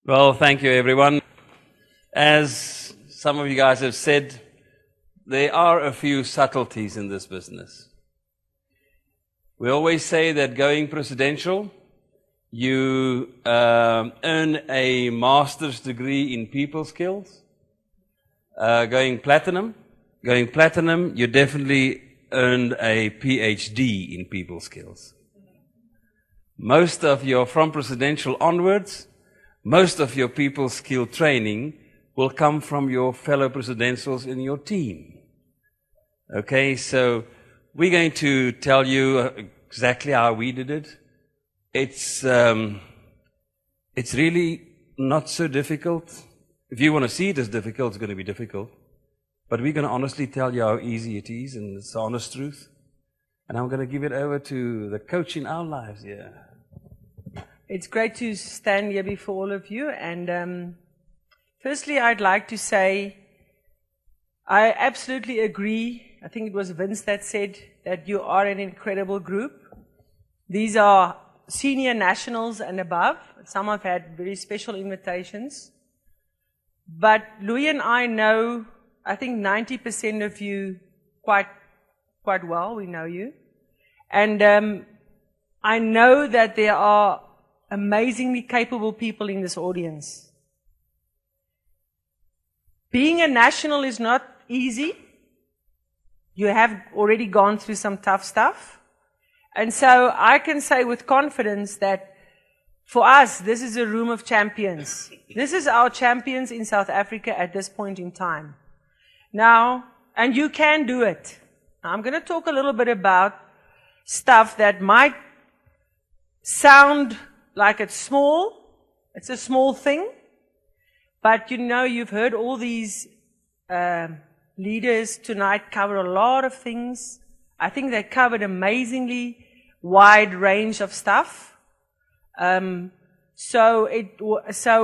Well, thank you, everyone. As some of you guys have said, there are a few subtleties in this business. We always say that going presidential, you earn a master's degree in people skills. Going platinum, you definitely earned a PhD in people skills. Most of your, from presidential onwards, most of your people skill training will come from your fellow presidentials in your team. Okay, so we're going to tell you exactly how we did it. It's really not so difficult. If you want to see it as difficult, it's going to be difficult. But we're going to honestly tell you how easy it is, and it's the honest truth. And I'm going to give it over to the coach in our lives here. It's great to stand here before all of you. And firstly, I'd like to say I absolutely agree. I think it was Vince that said that you are an incredible group. These are senior nationals and above. Some have had very special invitations. But Louis and I know, I think 90% of you quite well. We know you. And I know that there are amazingly capable people in this audience. Being a national is not easy. You have already gone through some tough stuff. And so I can say with confidence that for us, this is a room of champions. This is our champions in South Africa at this point in time. Now, and you can do it. I'm going to talk a little bit about stuff that might sound like it's small. It's a small thing. But you know, you've heard all these leaders tonight cover a lot of things. I think they covered amazingly wide range of stuff. So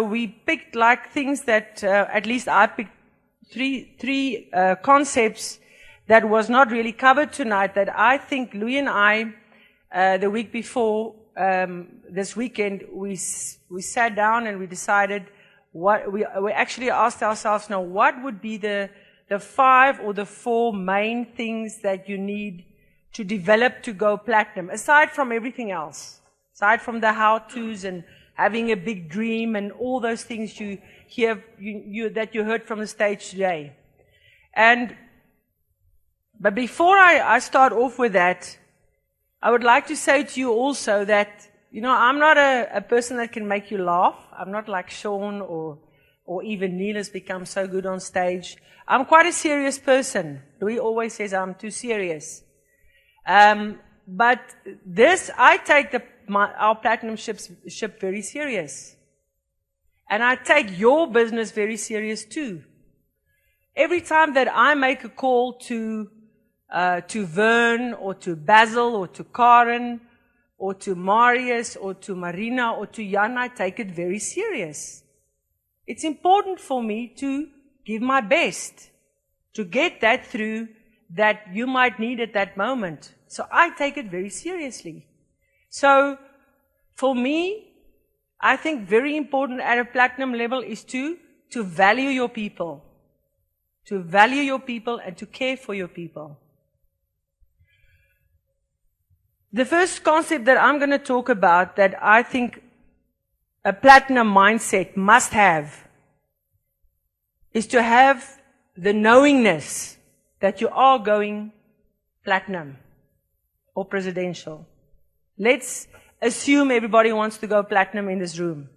we picked like things that, at least I picked three concepts that was not really covered tonight that I think Louis and I, the week before, this weekend, we sat down and we decided we actually asked ourselves now, what would be the 5 or the 4 main things that you need to develop to go platinum, aside from everything else, aside from the how-tos and having a big dream and all those things you hear, that you heard from the stage today. But before I start off with that, I would like to say to you also that, you know, I'm not a person that can make you laugh. I'm not like Sean or even Neil has become so good on stage. I'm quite a serious person. Louis always says I'm too serious. But this, I take our platinum ship very serious. And I take your business very serious too. Every time that I make a call to Vern or to Basil or to Karen or to Marius or to Marina or to Jan, I take it very serious. It's important for me to give my best to get that through that you might need at that moment. So I take it very seriously. So for me, I think very important at a platinum level is to value your people. To value your people and to care for your people. The first concept that I'm going to talk about that I think a platinum mindset must have is to have the knowingness that you are going platinum or presidential. Let's assume everybody wants to go platinum in this room.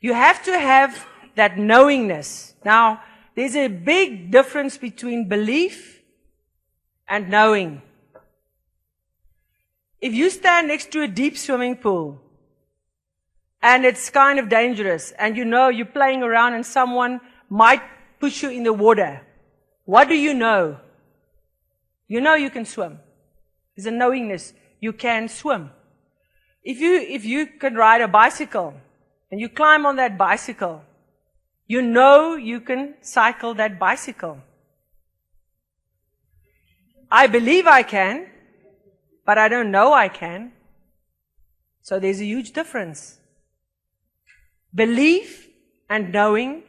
You have to have that knowingness. Now, there's a big difference between belief and knowing. If you stand next to a deep swimming pool and it's kind of dangerous and you know you're playing around and someone might push you in the water, what do you know? You know you can swim. There's a knowingness. You can swim. If you can ride a bicycle and you climb on that bicycle, you know you can cycle that bicycle. I believe I can, but I don't know I can. So there's a huge difference. Belief and knowing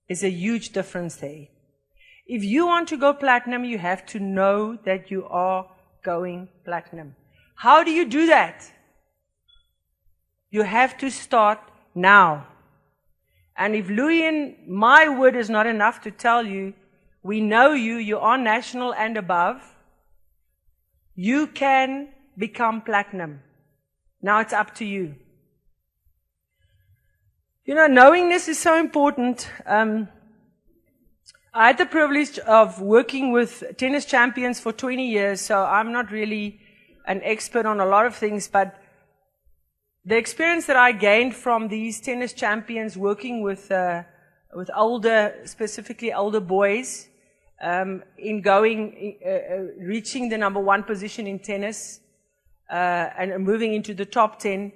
is a huge difference there. If you want to go platinum, you have to know that you are going platinum. How do you do that? You have to start now. And if Louis and my word is not enough to tell you, we know you, you are national and above, you can become platinum. Now it's up to you. You know, knowingness is so important. I had the privilege of working with tennis champions for 20 years, so I'm not really an expert on a lot of things, but the experience that I gained from these tennis champions working with older, specifically older boys, in reaching the number 1 position in tennis, and moving into the top 10,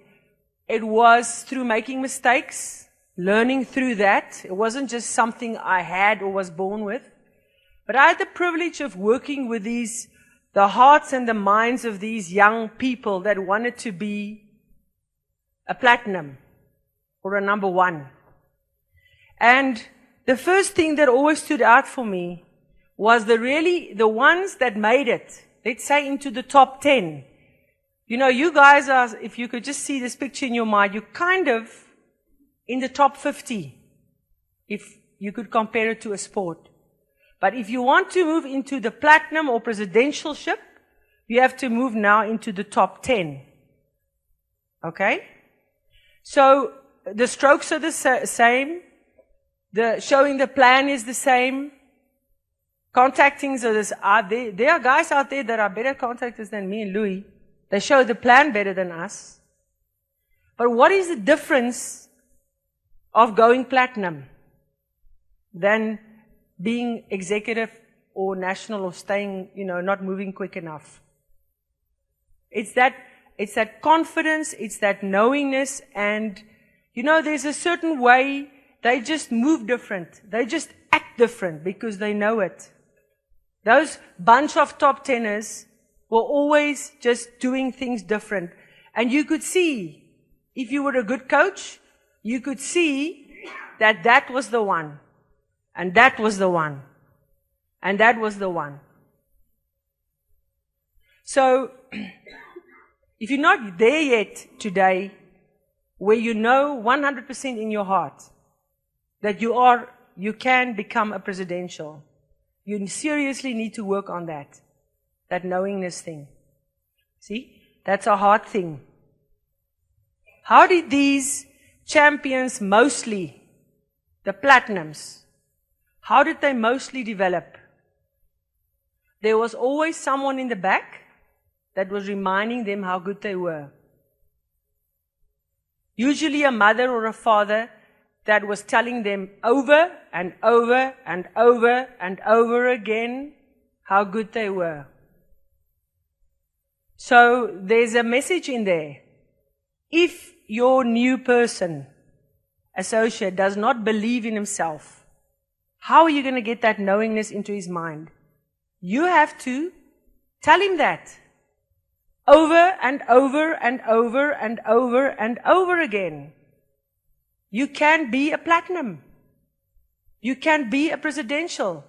it was through making mistakes, learning through that. It wasn't just something I had or was born with. But I had the privilege of working with the hearts and the minds of these young people that wanted to be a platinum or a number 1. And the first thing that always stood out for me was the ones that made it, let's say into the top 10. You know, you guys are, if you could just see this picture in your mind, you're kind of in the top 50, if you could compare it to a sport. But if you want to move into the platinum or presidentialship, you have to move now into the top 10. Okay? So, the strokes are the same. Showing the plan is the same. Contactings there are guys out there that are better contactors than me and Louis. They show the plan better than us. But what is the difference of going platinum than being executive or national or staying, not moving quick enough? It's that confidence, it's that knowingness, and, there's a certain way they just move different. They just act different because they know it. Those bunch of top tenors were always just doing things different. And you could see, if you were a good coach, you could see that was the one. And that was the one. And that was the one. So, if you're not there yet today, where you know 100% in your heart that you can become a presidential, you seriously need to work on that knowingness thing. See? That's a hard thing. How did these champions mostly, the platinums, how did they mostly develop? There was always someone in the back that was reminding them how good they were. Usually a mother or a father that was telling them over and over and over and over again how good they were. So there's a message in there. If your new person, associate, does not believe in himself, how are you going to get that knowingness into his mind? You have to tell him that over and over and over and over and over again. You can be a platinum. You can be a presidential.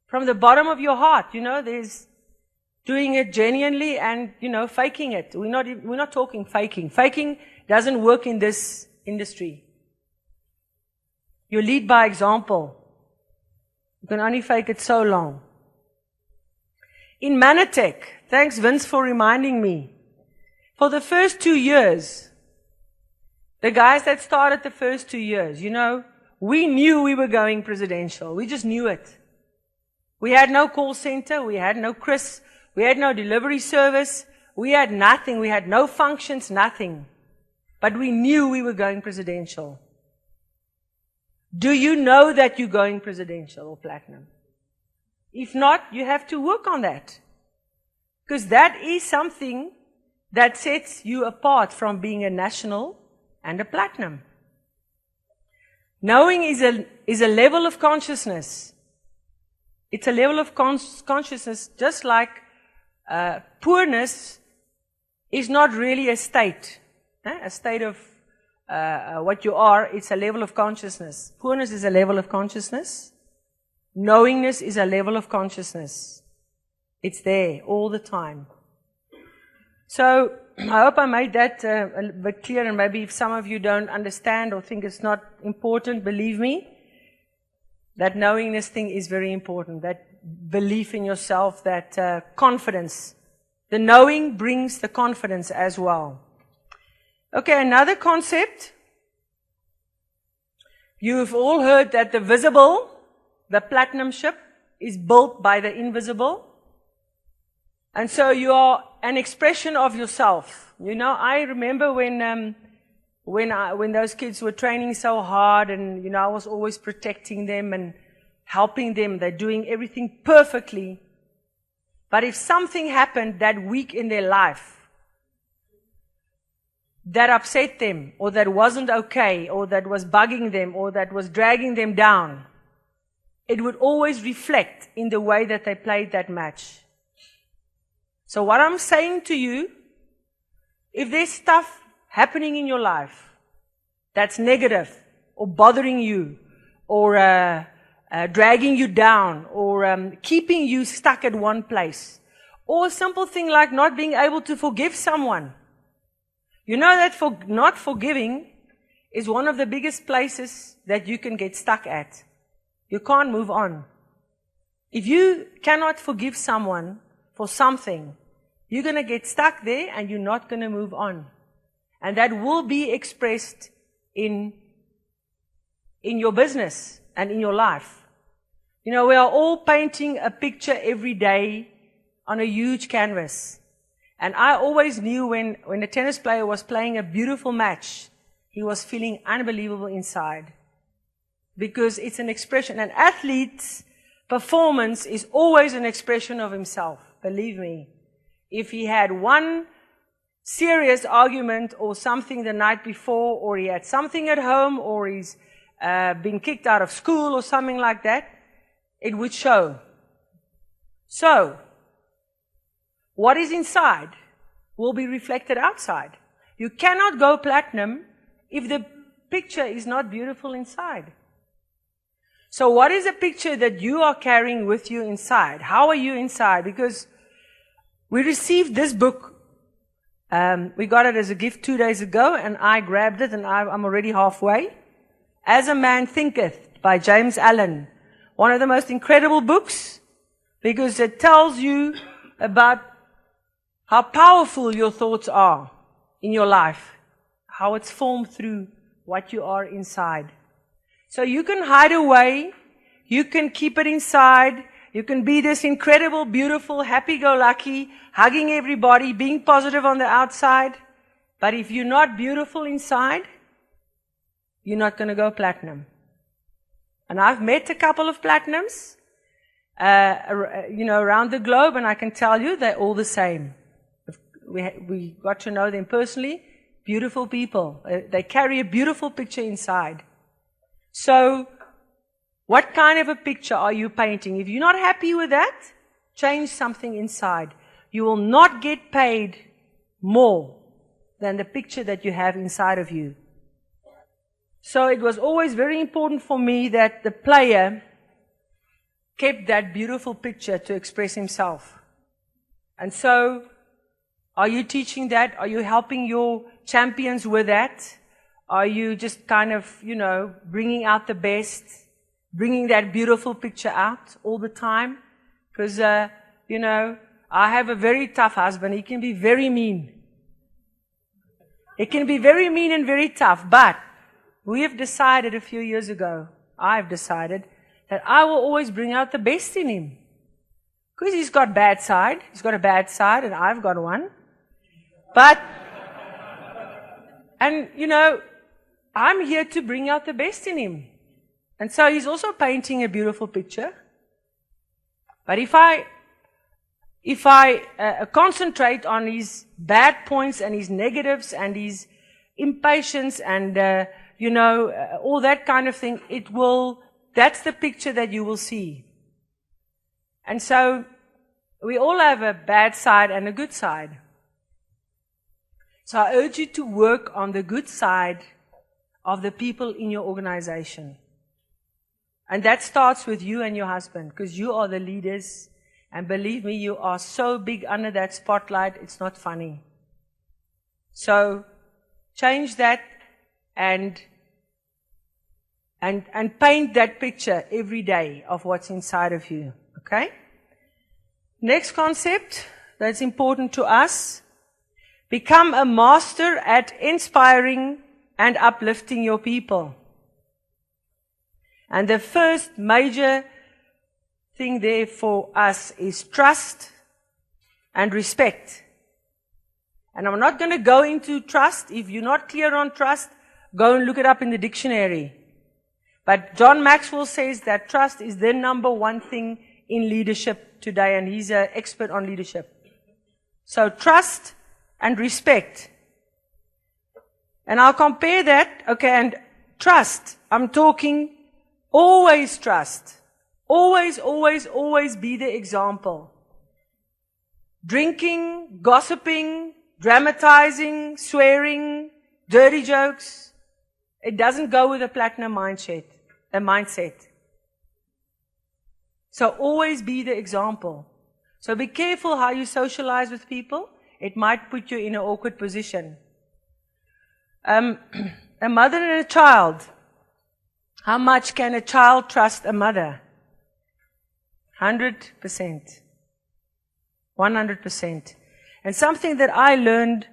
From the bottom of your heart, there's doing it genuinely and, faking it. We're not talking faking. Faking doesn't work in this industry. You lead by example. You can only fake it so long. In Manatech, thanks Vince for reminding me, for the first 2 years, the guys that started the first 2 years, we knew we were going presidential. We just knew it. We had no call center. We had no Chris. We had no delivery service. We had nothing. We had no functions, nothing. But we knew we were going presidential. Do you know that you're going presidential or platinum? If not, you have to work on that. Because that is something that sets you apart from being a national and a platinum. Knowing is a level of consciousness. It's a level of consciousness, just like poorness is not really a state of what you are, it's a level of consciousness. Poorness is a level of consciousness. Knowingness is a level of consciousness. It's there all the time. So I hope I made that a bit clear, and maybe if some of you don't understand or think it's not important, believe me, that knowingness thing is very important, that belief in yourself, that confidence. The knowing brings the confidence as well. Okay, another concept. You've all heard that the visible, the platinum ship, is built by the invisible. And so you are an expression of yourself. You know, I remember when those kids were training so hard, and, you know, I was always protecting them and helping them. They're doing everything perfectly. But if something happened that week in their life that upset them, or that wasn't okay, or that was bugging them, or that was dragging them down, it would always reflect in the way that they played that match. So what I'm saying to you, if there's stuff happening in your life that's negative, or bothering you, or dragging you down, or keeping you stuck at one place, or a simple thing like not being able to forgive someone, you know that not forgiving is one of the biggest places that you can get stuck at. You can't move on. If you cannot forgive someone for something, you're going to get stuck there and you're not going to move on. And that will be expressed in your business and in your life. You know, we are all painting a picture every day on a huge canvas. And I always knew when a tennis player was playing a beautiful match, he was feeling unbelievable inside. Because it's an expression. An athlete's performance is always an expression of himself. Believe me. If he had one serious argument or something the night before, or he had something at home, or he's been kicked out of school or something like that, it would show. So, what is inside will be reflected outside. You cannot go platinum if the picture is not beautiful inside. So what is a picture that you are carrying with you inside? How are you inside? Because we received this book. We got it as a gift 2 days ago, and I grabbed it, and I'm already halfway. As a Man Thinketh by James Allen. One of the most incredible books, because it tells you about how powerful your thoughts are in your life, how it's formed through what you are inside. So you can hide away, you can keep it inside, you can be this incredible, beautiful, happy-go-lucky, hugging everybody, being positive on the outside, but if you're not beautiful inside, you're not going to go platinum. And I've met a couple of platinums, around the globe, and I can tell you they're all the same. We got to know them personally. Beautiful people. They carry a beautiful picture inside. So, what kind of a picture are you painting? If you're not happy with that, change something inside. You will not get paid more than the picture that you have inside of you. So it was always very important for me that the player kept that beautiful picture to express himself. And so, are you teaching that? Are you helping your champions with that? Are you just kind of, bringing out the best, bringing that beautiful picture out all the time? Because, I have a very tough husband. He can be very mean. He can be very mean and very tough. But we have decided a few years ago, I've decided, that I will always bring out the best in him. Because he's got bad side. He's got a bad side, and I've got one. But, I'm here to bring out the best in him. And so he's also painting a beautiful picture. But if I concentrate on his bad points and his negatives and his impatience and, all that kind of thing, that's the picture that you will see. And so we all have a bad side and a good side. So I urge you to work on the good side of the people in your organization. And that starts with you and your husband, because you are the leaders. And believe me, you are so big under that spotlight, it's not funny. So, change that and paint that picture every day of what's inside of you. Okay? Next concept that's important to us. Become a master at inspiring and uplifting your people. And the first major thing there for us is trust and respect. And I'm not going to go into trust. If you're not clear on trust, go and look it up in the dictionary. But John Maxwell says that trust is the number one thing in leadership today, and he's an expert on leadership. So trust and respect. And I'll compare that, okay, and trust. I'm talking always trust. Always, always, always be the example. Drinking, gossiping, dramatizing, swearing, dirty jokes, it doesn't go with a platinum mindset. So always be the example. So be careful how you socialize with people. It might put you in an awkward position. A mother and a child. How much can a child trust a mother? 100%. 100%. And something that I learned,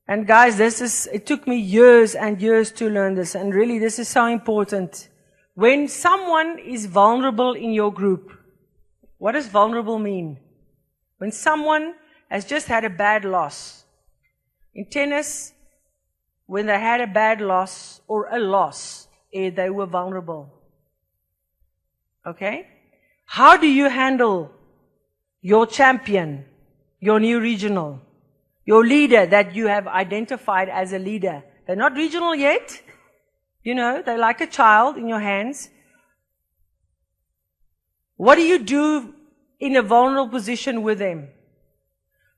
and guys, it took me years and years to learn this, and really this is so important. When someone is vulnerable in your group, what does vulnerable mean? When someone has just had a bad loss. In tennis, when they had a bad loss or a loss, they were vulnerable. Okay? How do you handle your champion, your new regional, your leader that you have identified as a leader? They're not regional yet. You know, they're like a child in your hands. What do you do in a vulnerable position with them?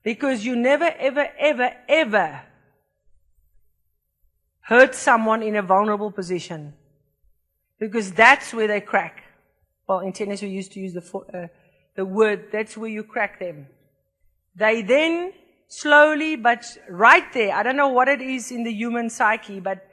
Because you never, ever, ever, ever hurt someone in a vulnerable position. Because that's where they crack. Well, in tennis we used to use the word, that's where you crack them. They then slowly, but right there, I don't know what it is in the human psyche, but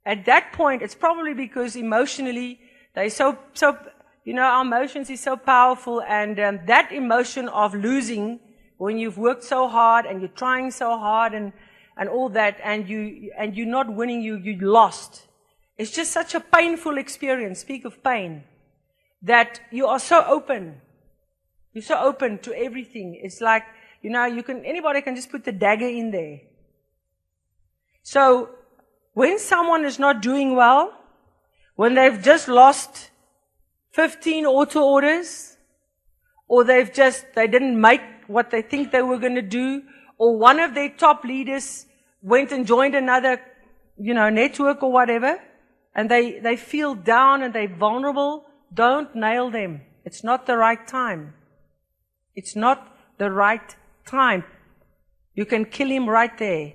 at that point, it's probably because emotionally, they're so, our emotions is so powerful, and that emotion of losing, when you've worked so hard, and you're trying so hard, and all that, and you're not winning, you lost. It's just such a painful experience, speak of pain, that you are so open. You're so open to everything. It's like, anybody can just put the dagger in there. So, when someone is not doing well, when they've just lost 15 auto orders, or they didn't make what they think they were going to do, or one of their top leaders went and joined another, network or whatever, and they feel down and they're vulnerable, don't nail them. It's not the right time. It's not the right time. You can kill him right there.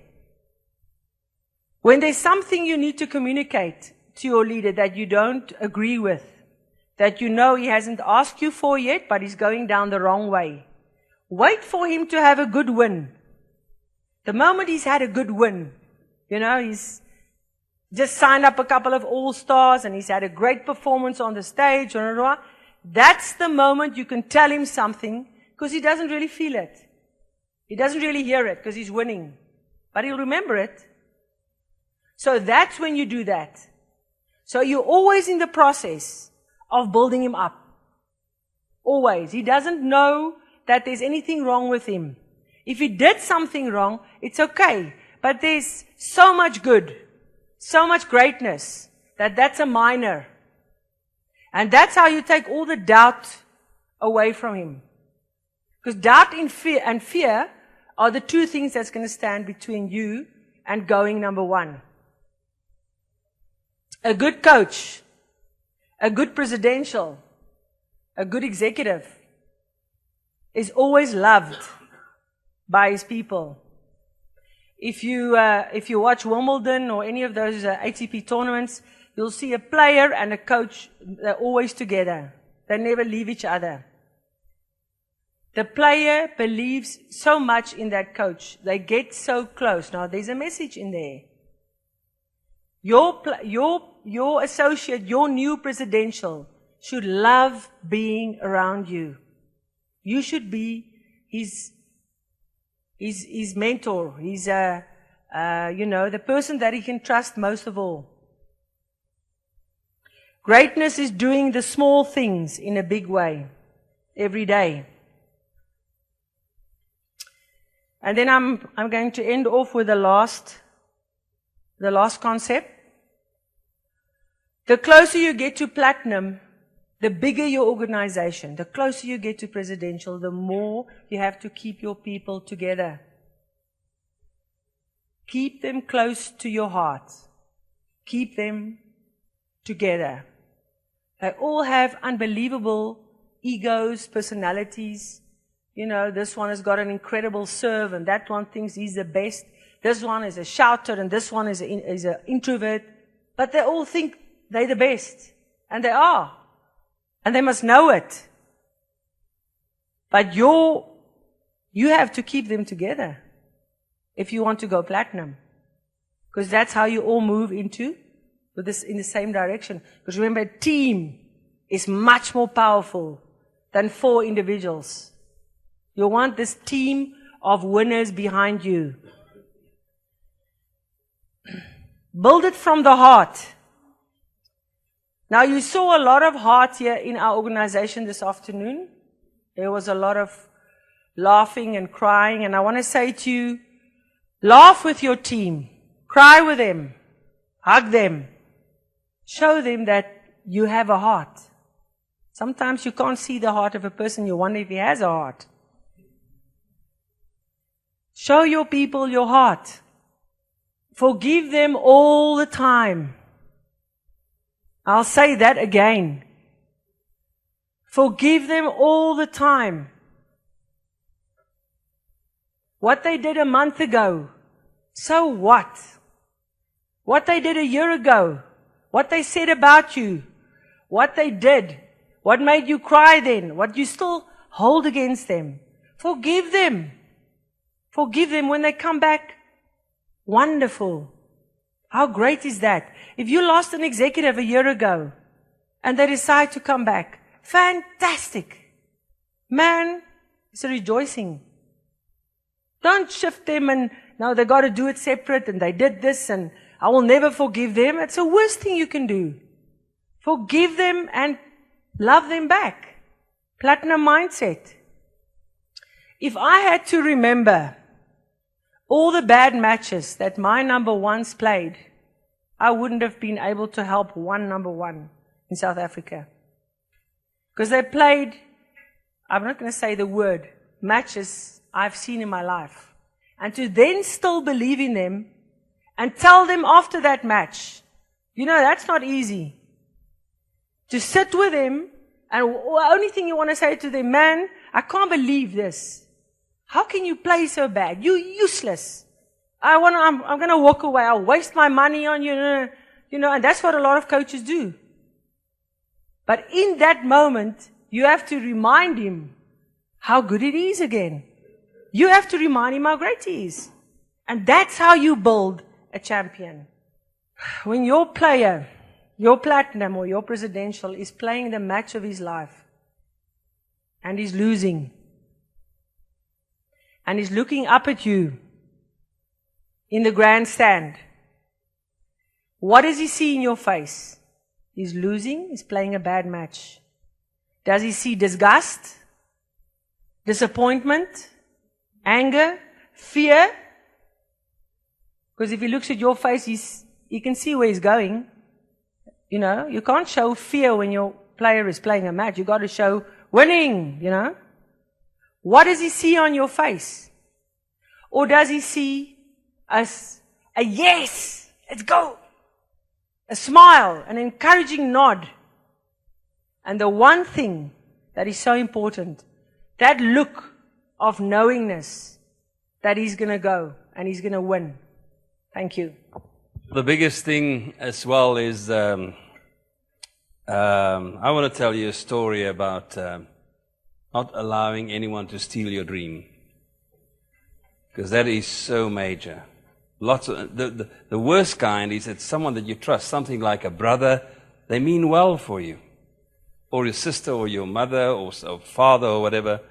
When there's something you need to communicate to your leader that you don't agree with, that you know he hasn't asked you for yet, but he's going down the wrong way, wait for him to have a good win. The moment he's had a good win, he's just signed up a couple of all-stars and he's had a great performance on the stage, that's the moment you can tell him something, because he doesn't really feel it. He doesn't really hear it because he's winning. But he'll remember it. So that's when you do that. So you're always in the process of building him up. Always. He doesn't know that there's anything wrong with him. If he did something wrong, it's okay. But there's so much good, so much greatness, that's a minor. And that's how you take all the doubt away from him. Because doubt and fear are the two things that's going to stand between you and going number one. A good coach, a good presidential, a good executive is always loved by his people. If you watch Wimbledon or any of those ATP tournaments, you'll see a player and a coach, they're always together. They never leave each other. The player believes so much in that coach. They get so close. Now, there's a message in there. Your associate, your new presidential, should love being around you. You should be his mentor. He's the person that he can trust most of all. Greatness is doing the small things in a big way every day. And then I'm going to end off with the last concept. The closer you get to platinum, the bigger your organization. The closer you get to presidential, the more you have to keep your people together. Keep them close to your heart. Keep them together. They all have unbelievable egos, personalities. This one has got an incredible serve, and that one thinks he's the best. This one is a shouter, and this one is an introvert. But they all think they're the best. And they are. And they must know it. But you have to keep them together if you want to go platinum. Because that's how you all move in the same direction. Because remember, a team is much more powerful than 4 individuals. You want this team of winners behind you. Build it from the heart. Now, you saw a lot of heart here in our organization this afternoon. There was a lot of laughing and crying, and I want to say to you, laugh with your team. Cry with them. Hug them. Show them that you have a heart. Sometimes you can't see the heart of a person. You wonder if he has a heart. Show your people your heart. Forgive them all the time. I'll say that again. Forgive them all the time. What they did a month ago, so what? What they did a year ago, what they said about you, what they did, what made you cry then, what you still hold against them. Forgive them. Forgive them when they come back. Wonderful. How great is that? If you lost an executive a year ago and they decide to come back, fantastic. Man, it's a rejoicing. Don't shift them and now they got to do it separate and they did this and I will never forgive them. It's the worst thing you can do. Forgive them and love them back. Platinum mindset. If I had to remember all the bad matches that my number ones played, I wouldn't have been able to help one number one in South Africa. Because they played, I'm not going to say the word, matches I've seen in my life. And to then still believe in them and tell them after that match, that's not easy. To sit with them and the only thing you want to say to them, man, I can't believe this. How can you play so bad? You're useless. I'm going to walk away. I'll waste my money on you. And that's what a lot of coaches do. But in that moment, you have to remind him how good it is again. You have to remind him how great he is. And that's how you build a champion. When your player, your platinum or your presidential is playing the match of his life and he's losing, and he's looking up at you in the grandstand, what does he see in your face? He's losing, he's playing a bad match. Does he see disgust, disappointment, anger, fear? Because if he looks at your face, he can see where he's going. You can't show fear when your player is playing a match. You've got to show winning, What does he see on your face? Or does he see a yes, let's go, a smile, an encouraging nod? And the one thing that is so important, that look of knowingness that he's going to go and he's going to win. Thank you. The biggest thing as well is, I want to tell you a story about not allowing anyone to steal your dream. Because that is so major. Lots of the worst kind is it's someone that you trust, something like a brother. They mean well for you, or your sister, or your mother, or father, or whatever,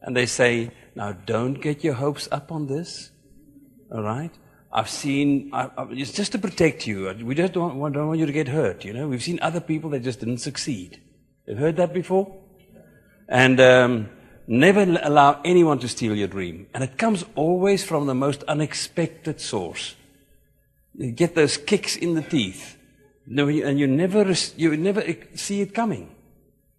and they say, "Now don't get your hopes up on this. All right? It's just to protect you. We just don't want you to get hurt. You know, we've seen other people that just didn't succeed. You've heard that before, and." Never allow anyone to steal your dream. And it comes always from the most unexpected source. You get those kicks in the teeth. And you never see it coming.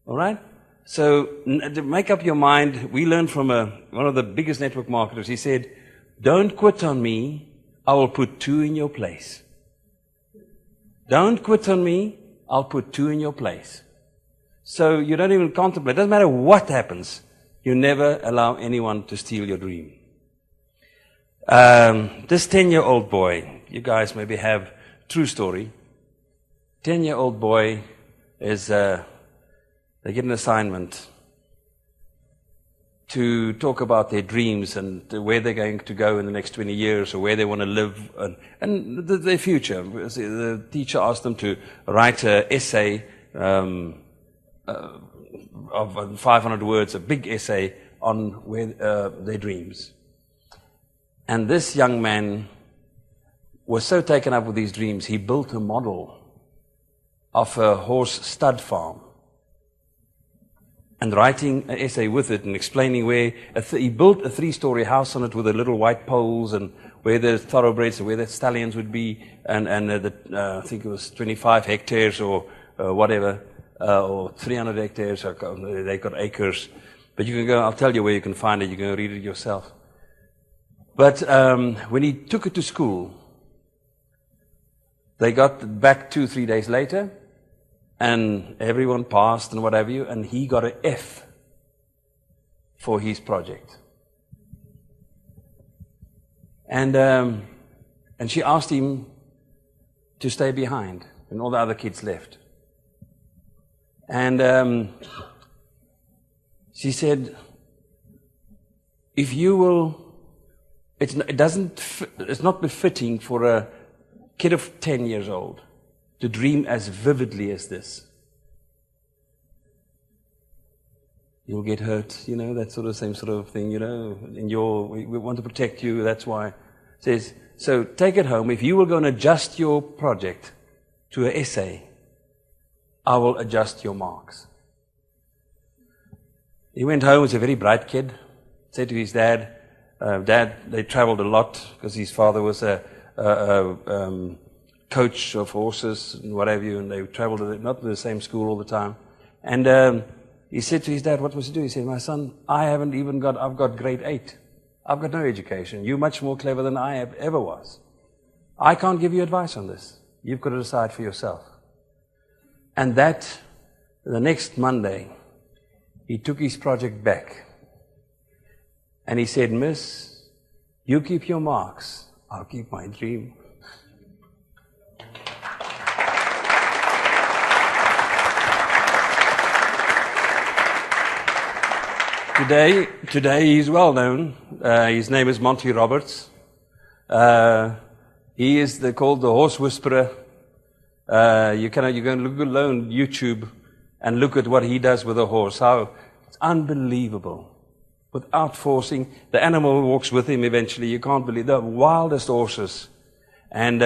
All right? So, to make up your mind, we learned from one of the biggest network marketers. He said, "Don't quit on me. I will put 2 in your place. Don't quit on me. I'll put 2 in your place." So, you don't even contemplate. It doesn't matter what happens. You never allow anyone to steal your dream. This 10-year-old boy, you guys maybe have true story. 10-year-old boy is, they get an assignment to talk about their dreams and where they're going to go in the next 20 years or where they want to live and their future. The teacher asked them to write an essay of 500 words, a big essay on their dreams. And this young man was so taken up with these dreams, he built a model of a horse stud farm. And writing an essay with it and explaining where, he built a 3-story house on it with the little white poles and where the thoroughbreds and where the stallions would be, and I think it was 25 hectares or whatever. Or 300 hectares, they got acres. But you can go, I'll tell you where you can find it, you can read it yourself. But when he took it to school, they got back 2-3 days later, and everyone passed and what have you, and he got an F for his project. And she asked him to stay behind, and all the other kids left. And she said, "If you will, it's not befitting for a kid of 10 years old to dream as vividly as this. You'll get hurt, you know, that same sort of thing, you know. We want to protect you, that's why." It says, "So take it home. If you will go and adjust your project to an essay, I will adjust your marks." He went home, he was a very bright kid, said to his dad, they traveled a lot because his father was a coach of horses and what have you, and they traveled not to the same school all the time. And he said to his dad, what was he doing? He said, "My son, I've got grade 8. I've got no education. You're much more clever than I ever was. I can't give you advice on this. You've got to decide for yourself." And the next Monday, he took his project back. And he said, "Miss, you keep your marks, I'll keep my dream." Today he's well known. His name is Monty Roberts. He is called the Horse Whisperer. You can look alone on YouTube and look at what he does with a horse. How it's unbelievable. Without forcing, the animal walks with him eventually. You can't believe the wildest horses. And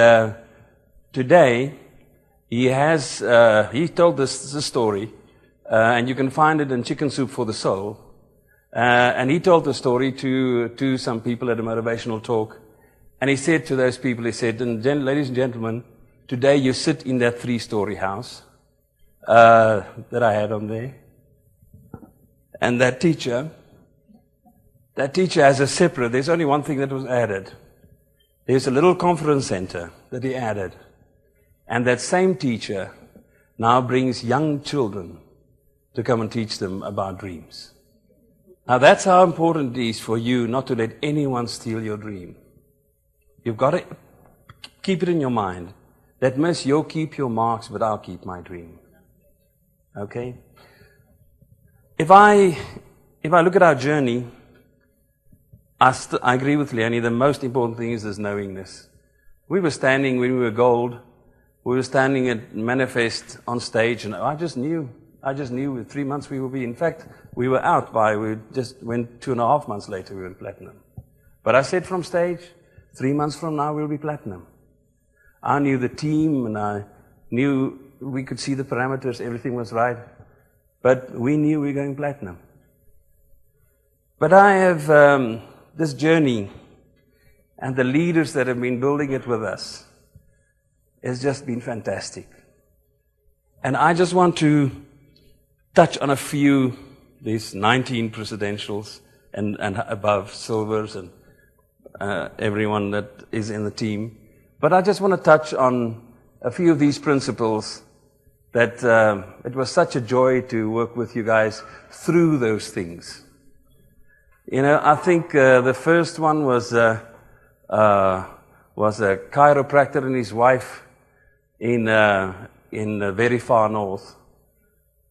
today he told this story, and you can find it in Chicken Soup for the Soul. And he told the story to some people at a motivational talk. And he said to those people, he said, "Ladies and gentlemen, today you sit in that 3-story house that I had on there. And that teacher has a separate, there's only one thing that was added. There's a little conference center that he added. And that same teacher now brings young children to come and teach them about dreams." Now that's how important it is for you not to let anyone steal your dream. You've got to keep it in your mind that, miss, you'll keep your marks, but I'll keep my dream. Okay? If I look at our journey, I agree with Leone, the most important thing is this knowingness. We were standing when we were gold. We were standing at Manifest on stage, and I just knew in 3 months we would be. In fact, we were out we just went 2.5 months later, we were platinum. But I said from stage, 3 months from now we'll be platinum. I knew the team, and I knew we could see the parameters, everything was right. But we knew we were going platinum. But I have this journey, and the leaders that have been building it with us has just been fantastic. And I just want to touch on a few, these 19 presidentials and above, silvers, and everyone that is in the team. But I just want to touch on a few of these principles that it was such a joy to work with you guys through those things. You know, I think the first one was a chiropractor and his wife in the very far north.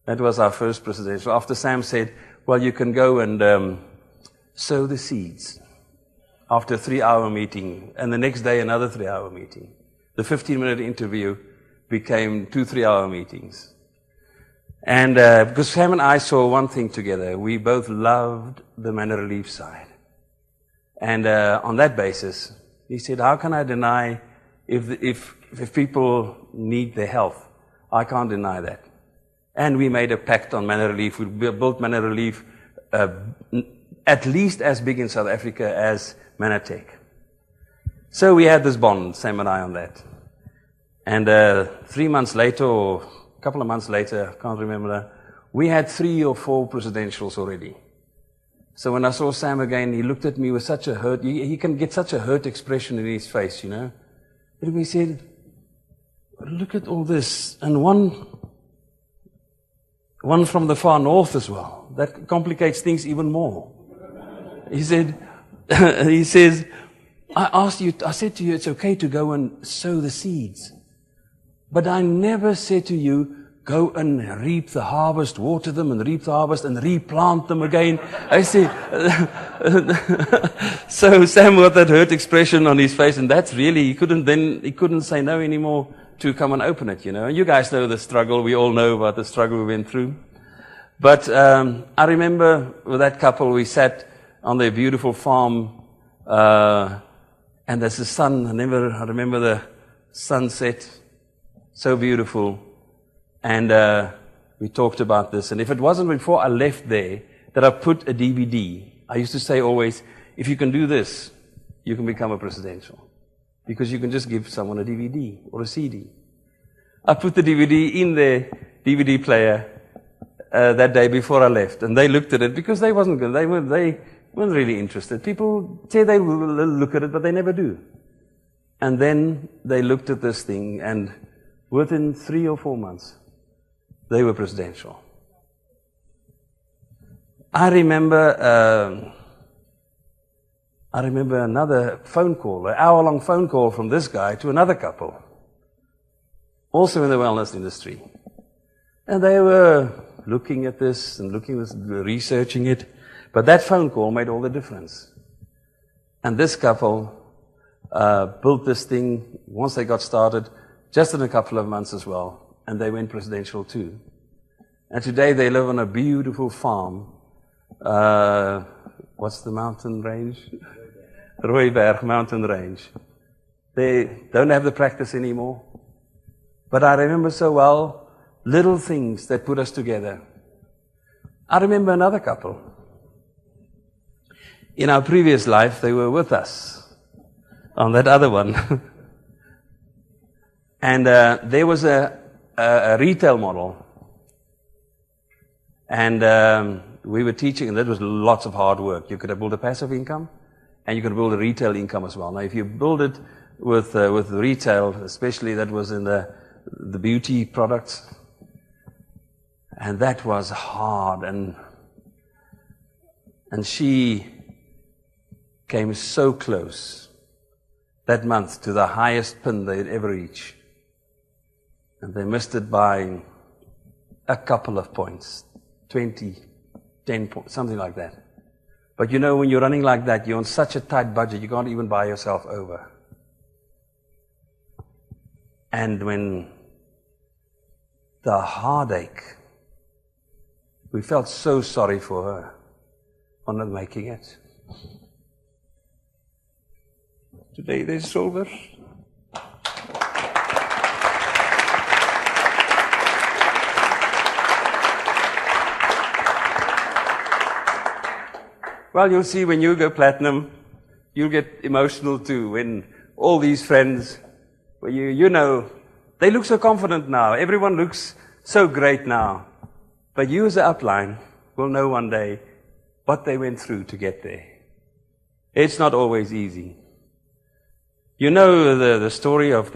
That was our first presentation. After Sam said, well, you can go and sow the seeds. After a 3-hour meeting, and the next day another 3-hour meeting. The 15-minute interview became 2 3-hour meetings. And because Sam and I saw one thing together, we both loved the manna relief side. And on that basis, he said, how can I deny if people need their health? I can't deny that. And we made a pact on manna relief. We built manna relief at least as big in South Africa as Manatech. So we had this bond, Sam and I, on that. And 3 months later, or a couple of months later, I can't remember, we had 3 or 4 presidentials already. So when I saw Sam again, he looked at me with such a hurt, he can get such a hurt expression in his face, you know. And he said, look at all this, and one from the far north as well. That complicates things even more. He said, he says, I said to you, it's okay to go and sow the seeds. But I never said to you, go and reap the harvest, water them and reap the harvest and replant them again. I said, so Sam got that hurt expression on his face, and that's really, he couldn't say no anymore to come and open it, you know. And you guys know the struggle, we all know about the struggle we went through. But I remember with that couple, we sat on their beautiful farm, and there's the sun. I remember the sunset, so beautiful. And we talked about this. And if it wasn't before I left there that I put a DVD, I used to say always, if you can do this, you can become a presidential. Because you can just give someone a DVD or a CD. I put the DVD in their DVD player that day before I left. And they looked at it because they wasn't good. They weren't really interested. People say they will look at it, but they never do. And then they looked at this thing, and within 3 or 4 months, they were presidential. I remember another phone call, an hour-long phone call from this guy to another couple, also in the wellness industry. And they were looking at this and researching it. But that phone call made all the difference. And this couple built this thing once they got started, just in a couple of months as well. And they went presidential too. And today they live on a beautiful farm. What's the mountain range? Rooiberg mountain range. They don't have the practice anymore. But I remember so well little things that put us together. I remember another couple. In our previous life, they were with us on that other one. And there was a retail model. And we were teaching, and that was lots of hard work. You could build a passive income, and you could build a retail income as well. Now, if you build it with retail, especially that was in the beauty products, and that was hard. And she came so close that month to the highest pin they'd ever reach. And they missed it by a couple of points, 20, 10 points, something like that. But you know, when you're running like that, you're on such a tight budget, you can't even buy yourself over. And when the heartache, we felt so sorry for her on not making it. Today there's silver. Well, you'll see when you go platinum, you'll get emotional too when all these friends, well, you know, they look so confident now. Everyone looks so great now. But you as the upline will know one day what they went through to get there. It's not always easy. You know the story of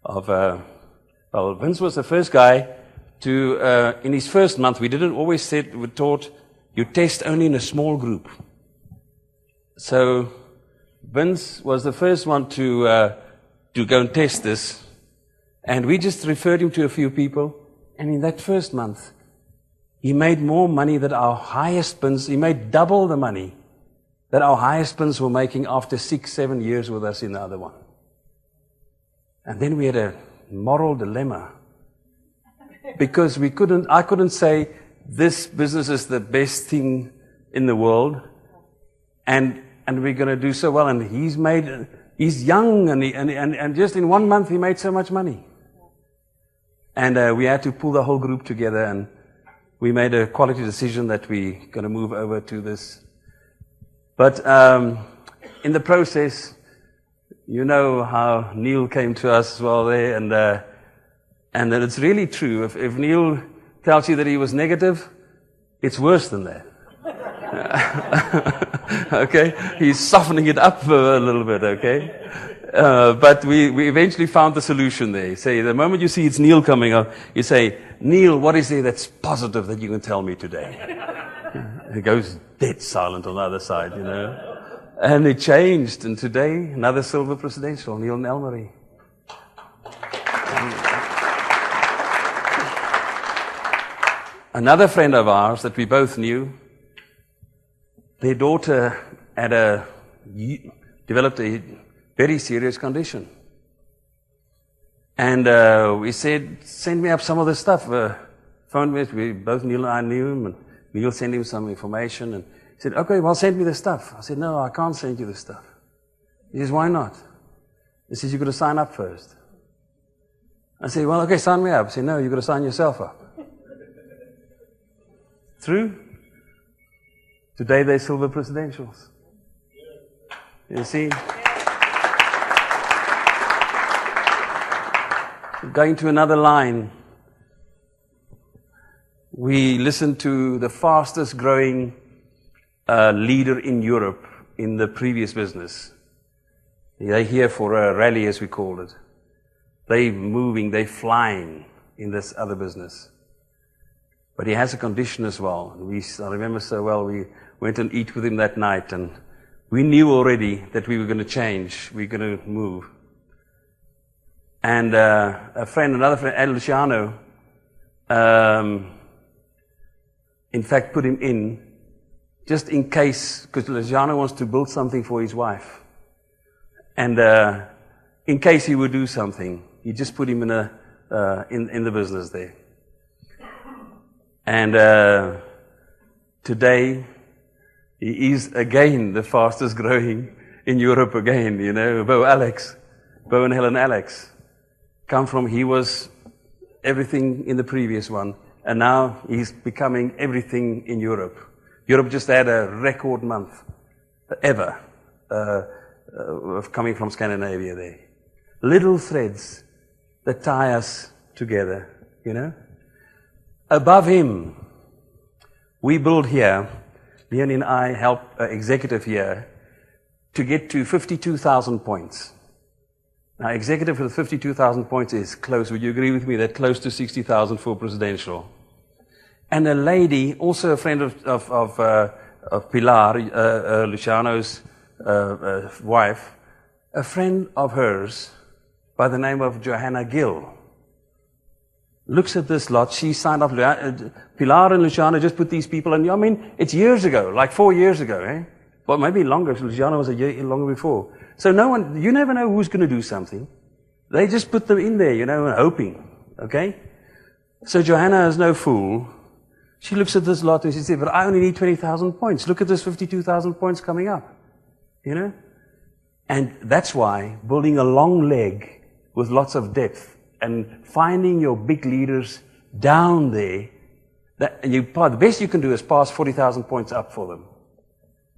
well, Vince was the first guy to, in his first month, we taught, you test only in a small group. So Vince was the first one to go and test this, and we just referred him to a few people, and in that first month, he made more money than our highest bins. He made double the money that our highest bins were making after 6-7 years with us in the other one. And then we had a moral dilemma, because I couldn't say, this business is the best thing in the world, and we're going to do so well. And he's young, and just in 1 month he made so much money. And we had to pull the whole group together, and we made a quality decision that we're going to move over to this. But in the process, you know how Neil came to us as well there, and that it's really true. If Neil tells you that he was negative, it's worse than that. Okay? He's softening it up a little bit, okay? But we eventually found the solution there. You say, the moment you see it's Neil coming up, you say, Neil, what is there that's positive that you can tell me today? It goes dead silent on the other side, you know. And it changed, and today, another silver presidential, Neil and Elmarie. Another friend of ours that we both knew, their daughter developed a very serious condition. And we said, send me up some of the stuff. Phoned me, we both, Neil and I knew him, and Neil sent him some information, and he said, okay, well, send me the stuff. I said, no, I can't send you the stuff. He says, why not? He says, you've got to sign up first. I said, well, okay, sign me up. He said, no, you've got to sign yourself up. True? Today they're silver presidentials. You see? Going to another line. We listened to the fastest growing leader in Europe in the previous business. They're here for a rally, as we called it. They're moving, they're flying in this other business. But he has a condition as well. I remember so well, we went and eat with him that night, and we knew already that we were going to change, we were going to move. And another friend, Luciano, in fact put him in, just in case, because Luciano wants to build something for his wife. And in case he would do something, he just put him in the business there. And today, he is again the fastest growing in Europe again, you know. Bo and Helen Alex come from, he was everything in the previous one, and now he's becoming everything in Europe. Europe just had a record month ever of coming from Scandinavia there. Little threads that tie us together, you know. Above him, we build here, Leone and I help executive here to get to 52,000 points. Now, executive with 52,000 points is close. Would you agree with me that close to 60,000 for presidential? And a lady, also a friend of Pilar, Luciano's wife, a friend of hers by the name of Johanna Gill looks at this lot. She signed up. Pilar and Luciano just put these people in. I mean, it's years ago, like 4 years ago, eh? Well, maybe longer. Luciano was a year longer before. So you never know who's going to do something. They just put them in there, hoping. Okay? So Johanna is no fool. She looks at this lot and she says, but I only need 20,000 points. Look at this 52,000 points coming up. And that's why building a long leg with lots of depth and finding your big leaders down there, the best you can do is pass 40,000 points up for them.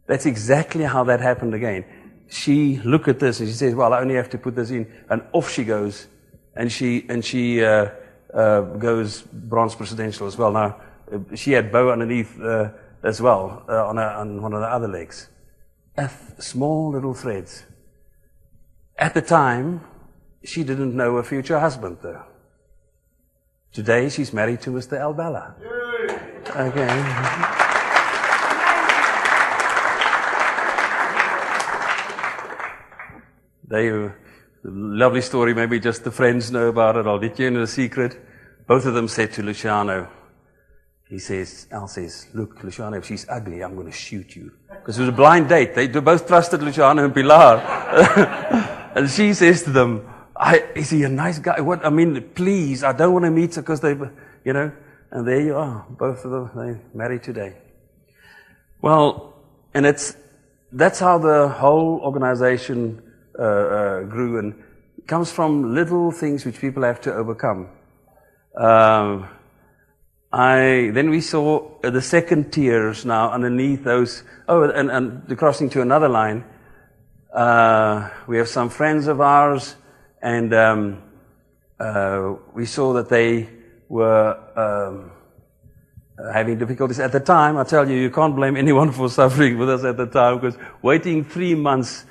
That's exactly how that happened again. She looked at this and she says, well, I only have to put this in. And off she goes. And she goes bronze presidential as well. Now, she had bow underneath as well on one of the other legs. Small little threads. At the time, she didn't know her future husband, though. Today, she's married to Mr. Albella. Okay. Lovely story, maybe just the friends know about it. I'll let you in a secret. Both of them said to Luciano, Al says, look, Luciano, if she's ugly, I'm going to shoot you. Because it was a blind date. They both trusted Luciano and Pilar. And she says to them, is he a nice guy? Please, I don't want to meet her because and there you are. Both of them, they married today. Well, and that's how the whole organization grew, and it comes from little things which people have to overcome. Then we saw the second tiers now underneath those. And the crossing to another line. We have some friends of ours, and we saw that they were having difficulties at the time. I tell you, you can't blame anyone for suffering with us at the time, because waiting 3 months,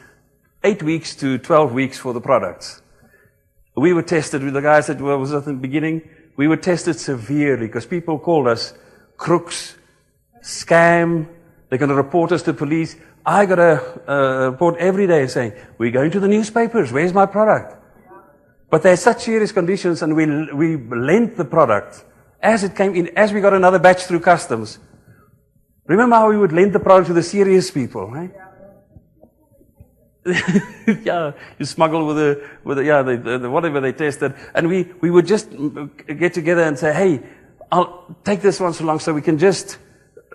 8 weeks to 12 weeks for the products. We were tested with the guys that was at the beginning. We were tested severely because people called us crooks, scam. They're going to report us to police. I got a report every day saying, we're going to the newspapers. Where's my product? But there's such serious conditions, and we lent the product as it came in, as we got another batch through customs. Remember how we would lend the product to the serious people, right? Yeah, you smuggle with the whatever they tested, and we would just get together and say, hey, I'll take this one so long so we can just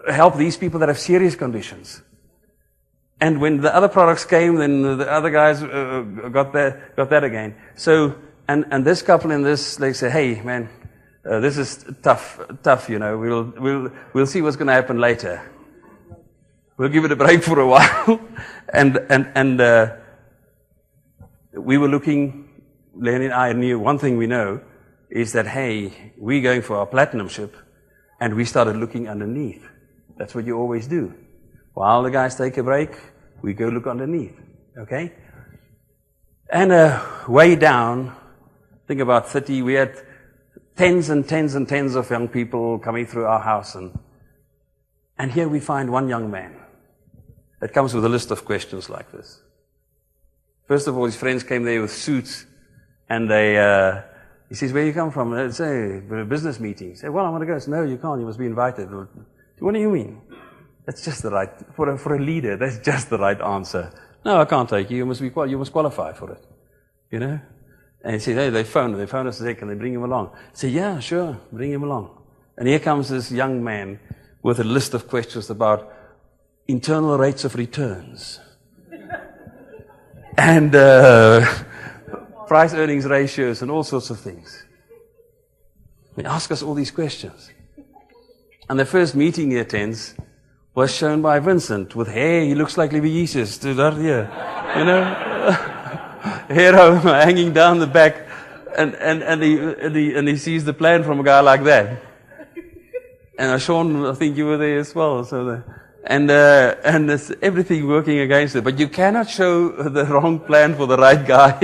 help these people that have serious conditions. And when the other products came, then the other guys got that again. So, and this couple in this, they say, hey, man, this is tough, we'll see what's going to happen later. We'll give it a break for a while. and we were looking, Leone and I knew one thing we know is that, hey, we're going for our platinum ship, and we started looking underneath. That's what you always do. While the guys take a break, we go look underneath, okay? And way down, I think about 30, we had tens and tens and tens of young people coming through our house, and here we find one young man that comes with a list of questions like this. First of all, his friends came there with suits, and he says, where you come from? And they say, we're a business meeting. He said, well, I want to go. I said, no, you can't. You must be invited. What do you mean? That's just the right, for a leader, that's just the right answer. No, I can't take you. You must qualify for it. And he said, hey, they phoned us a second, they bring him along. I said, yeah, sure, bring him along. And here comes this young man with a list of questions about internal rates of returns. And price earnings ratios and all sorts of things. He asks us all these questions. And the first meeting he attends was shown by Vincent with hair. He looks like Levi Jesus. Hair hanging down the back. And he sees the plan from a guy like that. And Sean, I think you were there as well. And it's everything working against it. But you cannot show the wrong plan for the right guy.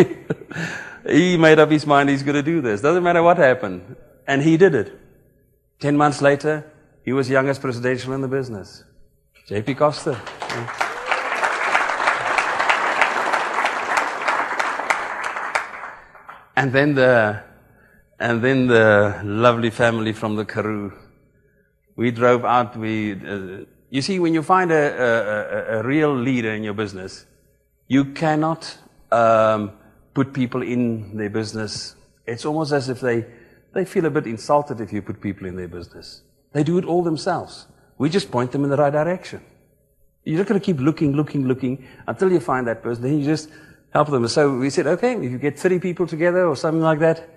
He made up his mind he's going to do this. Doesn't matter what happened. And he did it. 10 months later, he was youngest presidential in the business. J.P. Costa. And then the lovely family from the Karoo. We drove out. You see, when you find a real leader in your business, you cannot put people in their business. It's almost as if they feel a bit insulted if you put people in their business. They do it all themselves. We just point them in the right direction. You're not going to keep looking until you find that person. Then you just help them. So we said, okay, if you get 30 people together or something like that,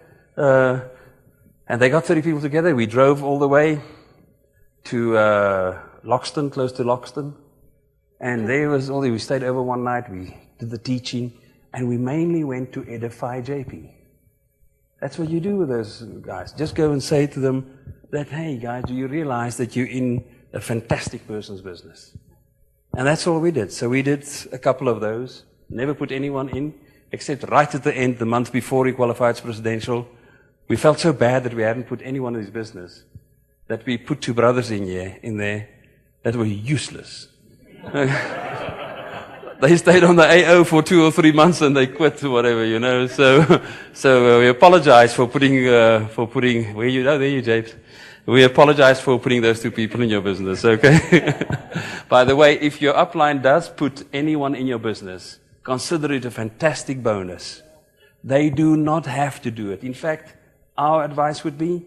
and they got 30 people together, we drove all the way to Loxton, close to Loxton. And there was we stayed over one night, we did the teaching, and we mainly went to edify JP. That's what you do with those guys. Just go and say to them that, hey guys, do you realize that you're in a fantastic person's business? And that's all we did. So we did a couple of those, never put anyone in, except right at the end, the month before he qualified as presidential. We felt so bad that we hadn't put anyone in his business, that we put two brothers in there that were useless. They stayed on the AO for 2 or 3 months and they quit or whatever, you know. So we apologize for putting, where you, oh, there you, James. We apologize for putting those two people in your business, okay? By the way, if your upline does put anyone in your business, consider it a fantastic bonus. They do not have to do it. In fact, our advice would be,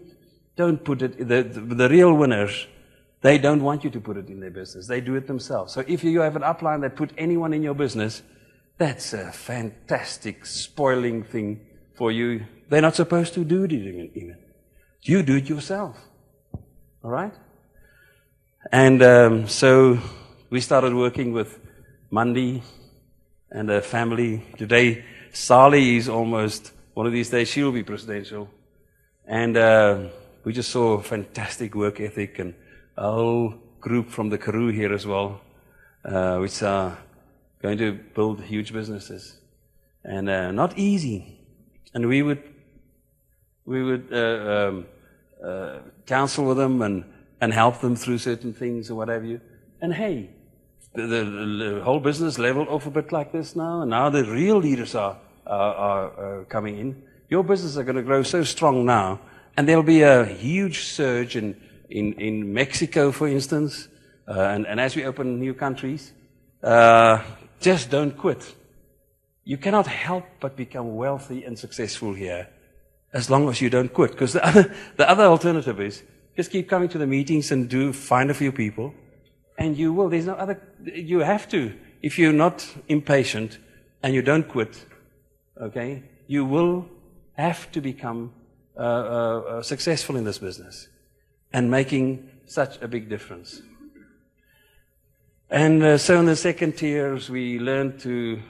don't put it, the real winners, they don't want you to put it in their business. They do it themselves. So if you have an upline that put anyone in your business, that's a fantastic spoiling thing for you. They're not supposed to do it even. You do it yourself. All right? And so we started working with Mandy and her family. Today, Sally is almost, one of these days, she'll be presidential. And we just saw a fantastic work ethic and a whole group from the Karoo here as well, which are going to build huge businesses. And not easy. And we would counsel with them and help them through certain things or whatever you. And hey, the whole business leveled off a bit like this now, and now the real leaders are coming in. Your business are going to grow so strong now, and there'll be a huge surge in Mexico, for instance, and as we open new countries. Just don't quit. You cannot help but become wealthy and successful here as long as you don't quit. Because the other alternative is just keep coming to the meetings and find a few people, and you will. There's no other. You have to. If you're not impatient and you don't quit, okay, you will have to become successful in this business and making such a big difference. And so in the second tiers, we learned to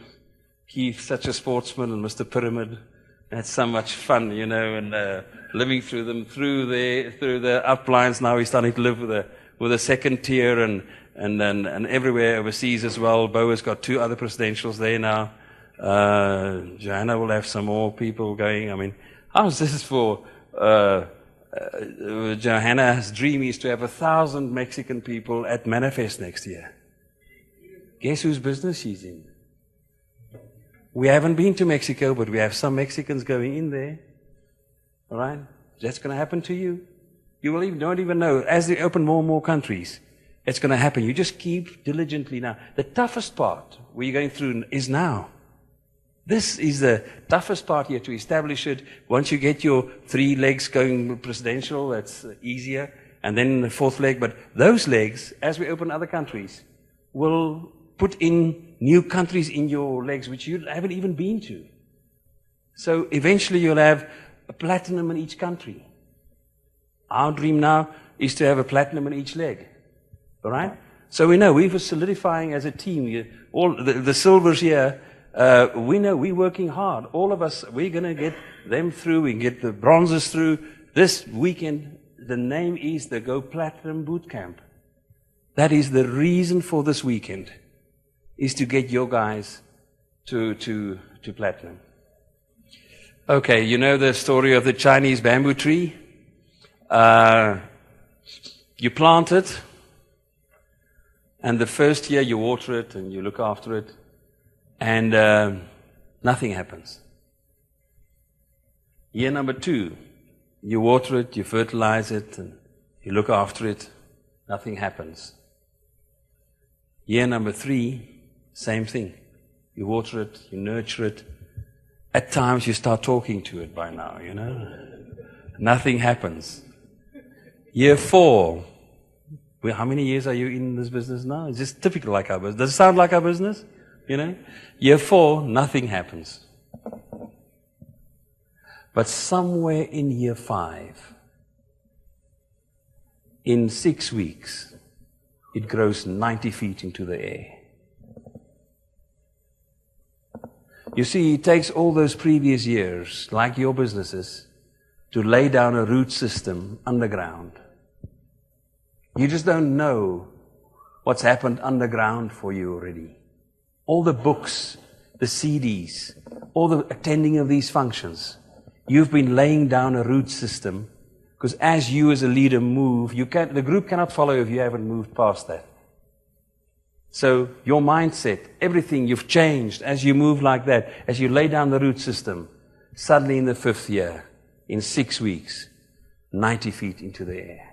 keep such a sportsman and Mr. Pyramid. That's so much fun, you know, and living through them, through the uplines. Now we're starting to live with a second tier and everywhere overseas as well. Bo has got 2 other presidentials there now. Johanna will have some more people going. I mean, how's this for Johanna's dream is to have 1,000 Mexican people at Manifest next year. Guess whose business she's in? We haven't been to Mexico, but we have some Mexicans going in there. All right? That's going to happen to you. You will don't even know. As they open more and more countries, it's going to happen. You just keep diligently now. The toughest part we're going through is now. This is the toughest part here, to establish it. Once you get your 3 legs going presidential, that's easier. And then the 4th leg. But those legs, as we open other countries, will put in new countries in your legs which you haven't even been to. So eventually you'll have a platinum in each country. Our dream now is to have a platinum in each leg. All right? So we know we're solidifying as a team. All the silvers here, we know we're working hard. All of us, we're going to get them through. We can get the bronzes through. This weekend, the name is the Go Platinum Boot Camp. That is the reason for this weekend, is to get your guys to platinum. Okay, you know the story of the Chinese bamboo tree? You plant it, and the first year you water it and you look after it, and nothing happens. Year number 2, you water it, you fertilize it, and you look after it, nothing happens. Year number 3, same thing. You water it, you nurture it. At times you start talking to it by now, you know. Nothing happens. Year 4, well, how many years are you in this business now? It's just typical like our business. Does it sound like our business? You know? Year 4, nothing happens. But somewhere in year 5, in 6 weeks, it grows 90 feet into the air. You see, it takes all those previous years, like your businesses, to lay down a root system underground. You just don't know what's happened underground for you already. All the books, the CDs, all the attending of these functions, you've been laying down a root system, because as you as a leader move, the group cannot follow if you haven't moved past that. So your mindset, everything you've changed as you move like that, as you lay down the root system, suddenly in the 5th year, in 6 weeks, 90 feet into the air.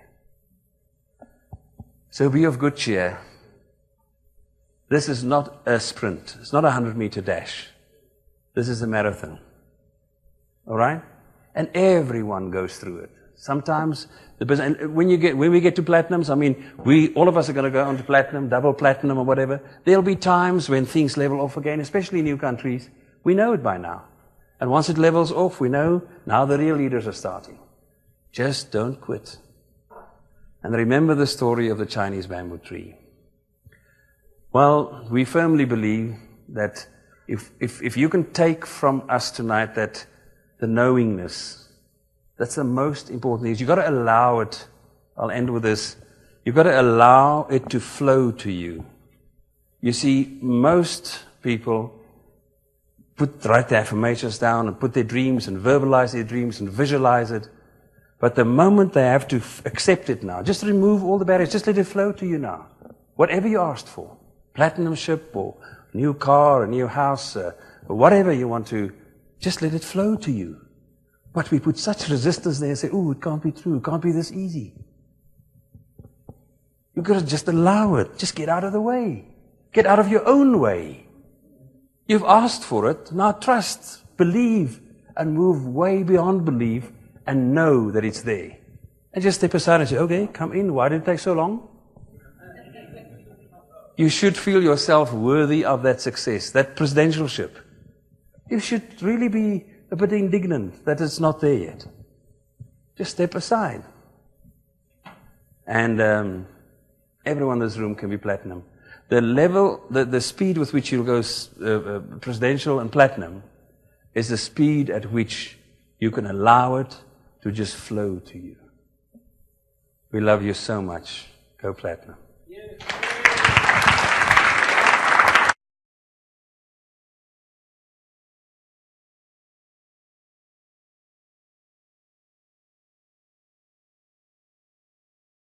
So be of good cheer. This is not a sprint. It's not a 100-meter dash. This is a marathon. All right? And everyone goes through it. Sometimes the business, and when we get to platinums, I mean, all of us are going to go on to platinum, double platinum or whatever. There'll be times when things level off again, especially in new countries. We know it by now. And once it levels off, we know now the real leaders are starting. Just don't quit. And remember the story of the Chinese bamboo tree. Well, we firmly believe that if you can take from us tonight that the knowingness, that's the most important thing. You've got to allow it. I'll end with this. You've got to allow it to flow to you. You see, most people write their affirmations down and put their dreams and verbalize their dreams and visualize it. But the moment they have to accept it now, just remove all the barriers, just let it flow to you now. Whatever you asked for, platinum ship or new car, a new house, or whatever you want to, just let it flow to you. But we put such resistance there and say, oh, it can't be true, it can't be this easy. You've got to just allow it. Just get out of the way. Get out of your own way. You've asked for it. Now trust, believe, and move way beyond belief and know that it's there. And just step aside and say, okay, come in. Why did it take so long? You should feel yourself worthy of that success, that presidentialship. You should really be a bit indignant that it's not there yet. Just step aside. And everyone in this room can be platinum. The level, the speed with which you'll go presidential and platinum is the speed at which you can allow it to just flow to you. We love you so much. Go platinum.